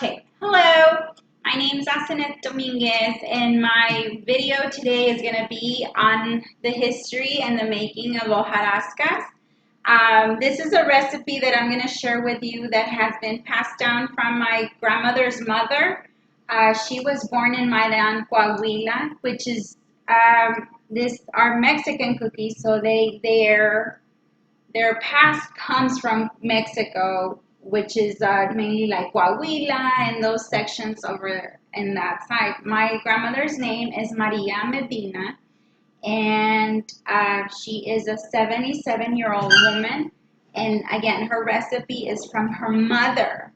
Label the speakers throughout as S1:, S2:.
S1: Okay, hello. My name is Asenet Dominguez, and my video today is going to be on the history and the making of hojarascas. This is a recipe that I'm going to share with you that has been passed down from my grandmother's mother. She was born in Maidan, Coahuila, which is this are Mexican cookies, so their past comes from Mexico, which is mainly like Coahuila and those sections over in that side. My grandmother's name is Maria Medina, and she is a 77-year-old woman. And again, her recipe is from her mother.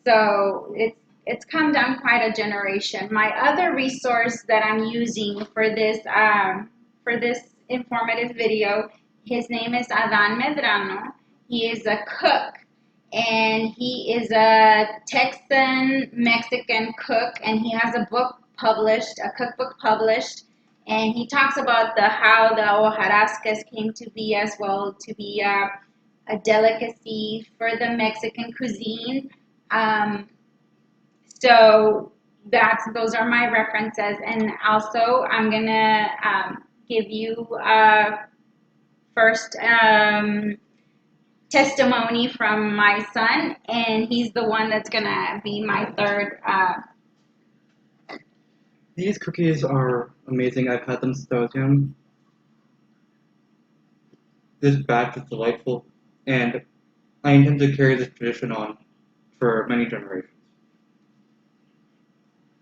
S1: So it's come down quite a generation. My other resource that I'm using for this informative video, his name is Adan Medrano. He is a cook, and he is a Texan Mexican cook, and he has a book published, a cookbook published, and he talks about how the hojarascas came to be as well, to be a delicacy for the Mexican cuisine. So those are my references, and also I'm gonna give you first testimony from my son, and he's the one that's gonna be my third.
S2: These cookies are amazing. I've had them since I was young. This batch is delightful, and I intend to carry this tradition on for many generations.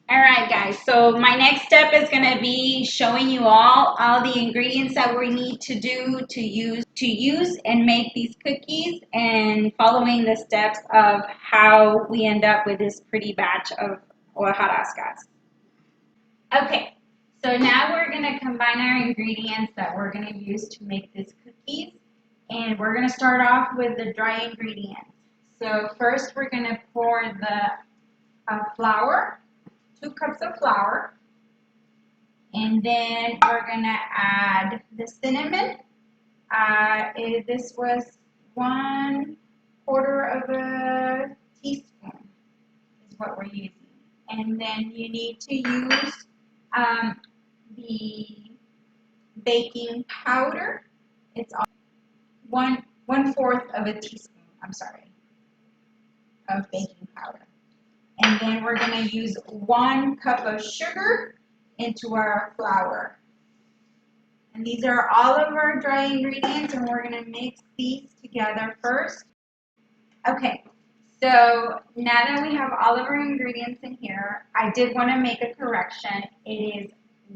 S1: All right, guys. So my next step is going to be showing you all the ingredients that we need to do to use and make these cookies, and following the steps of how we end up with this pretty batch of hojarascas. Okay, so now we're going to combine our ingredients that we're going to use to make these cookies, and we're going to start off with the dry ingredients. So first we're going to pour the flour. 2 cups of flour, and then we're gonna add the cinnamon. This was 1/4 of a teaspoon is what we're using, and then you need to use the baking powder. It's 1/4 of a teaspoon. I'm sorry, of baking powder. And then we're going to use 1 cup of sugar into our flour. And these are all of our dry ingredients, and we're going to mix these together first. Okay, so now that we have all of our ingredients in here, I did want to make a correction. It is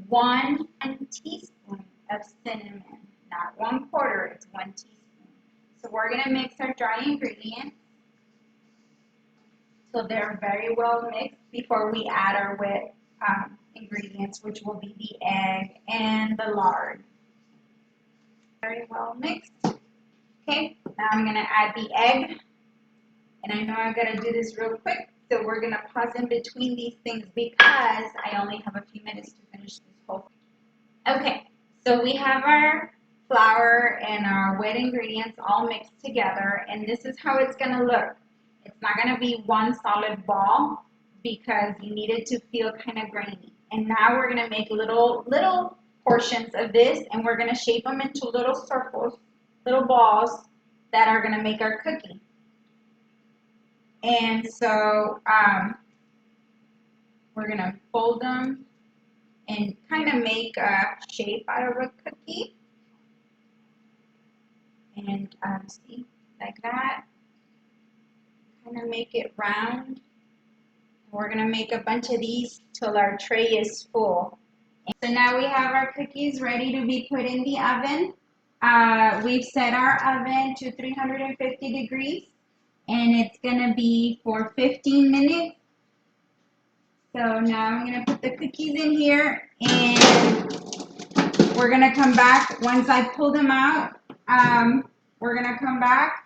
S1: 1 teaspoon of cinnamon, not 1/4, it's 1 teaspoon. So we're going to mix our dry ingredients so they're very well mixed before we add our wet ingredients, which will be the egg and the lard. Very well mixed. Okay, now I'm going to add the egg. And I know I've got to do this real quick, so we're going to pause in between these things because I only have a few minutes to finish this whole thing. Okay, so we have our flour and our wet ingredients all mixed together, and this is how it's going to look. It's not going to be one solid ball because you need it to feel kind of grainy. And now we're going to make little portions of this, and we're going to shape them into little circles, little balls that are going to make our cookie. And so we're going to fold them and kind of make a shape out of a cookie. And see, like that. Kind of make it round. We're going to make a bunch of these till our tray is full. So now we have our cookies ready to be put in the oven. We've set our oven to 350 degrees, and it's going to be for 15 minutes. So now I'm going to put the cookies in here, and we're going to come back. Once I pull them out, we're going to come back.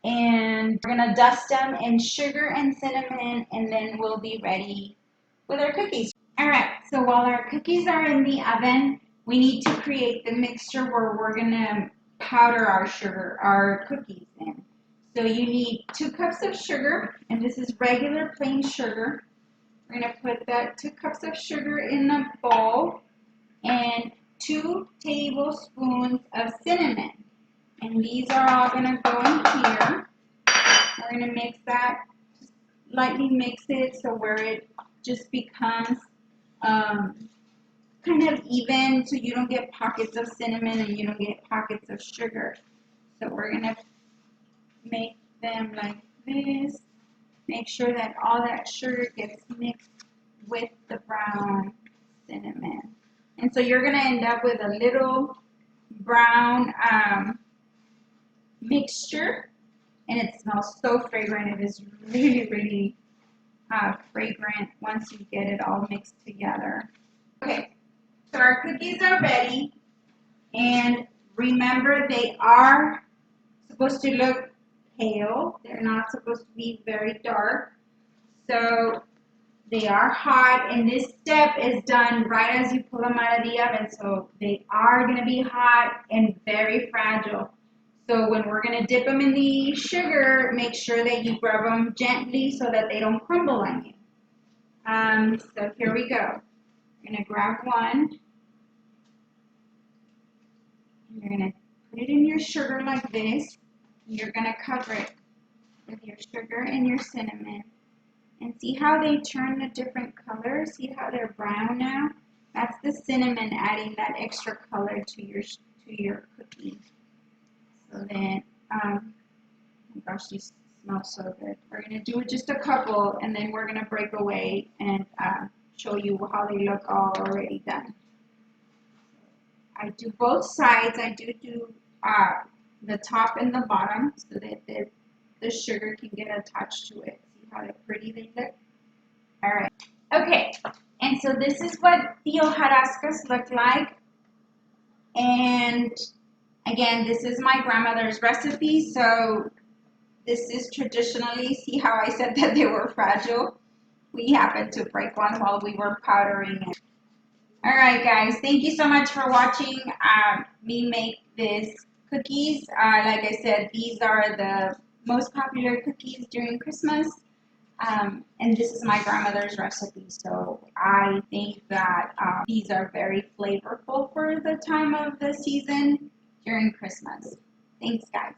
S1: And we're going to dust them in sugar and cinnamon, and then we'll be ready with our cookies. All right, so while our cookies are in the oven, we need to create the mixture where we're going to powder our cookies in. So you need 2 cups of sugar, and this is regular plain sugar. We're going to put that 2 cups of sugar in a bowl and 2 tablespoons of cinnamon. And these are all going to go in here. We're going to mix that, lightly mix it so where it just becomes kind of even, so you don't get pockets of cinnamon and you don't get pockets of sugar. So we're going to make them like this. Make sure that all that sugar gets mixed with the brown cinnamon. And so you're going to end up with a little brown mixture, and it smells so fragrant. It is really, really fragrant once you get it all mixed together. Okay, so our cookies are ready, and remember they are supposed to look pale. They're not supposed to be very dark. So they are hot, and this step is done right as you pull them out of the oven. So they are going to be hot and very fragile. So when we're going to dip them in the sugar, make sure that you rub them gently so that they don't crumble on you. So here we go. You're going to grab one. And you're going to put it in your sugar like this. You're going to cover it with your sugar and your cinnamon. And see how they turn the different colors? See how they're brown now? That's the cinnamon adding that extra color to your cookie. So then, oh my gosh, these smell so good. We're going to do just a couple, and then we're going to break away and show you how they look all already done. I do both sides. I do the top and the bottom so that the sugar can get attached to it. See how pretty they look? All right. Okay, and so this is what the hojarascas look like. And again, this is my grandmother's recipe, so this is traditionally, see how I said that they were fragile? We happened to break one while we were powdering it. All right, guys, thank you so much for watching me make this cookies. Like I said, these are the most popular cookies during Christmas. And this is my grandmother's recipe, so I think that these are very flavorful for the time of the season during Christmas. Thanks, guys.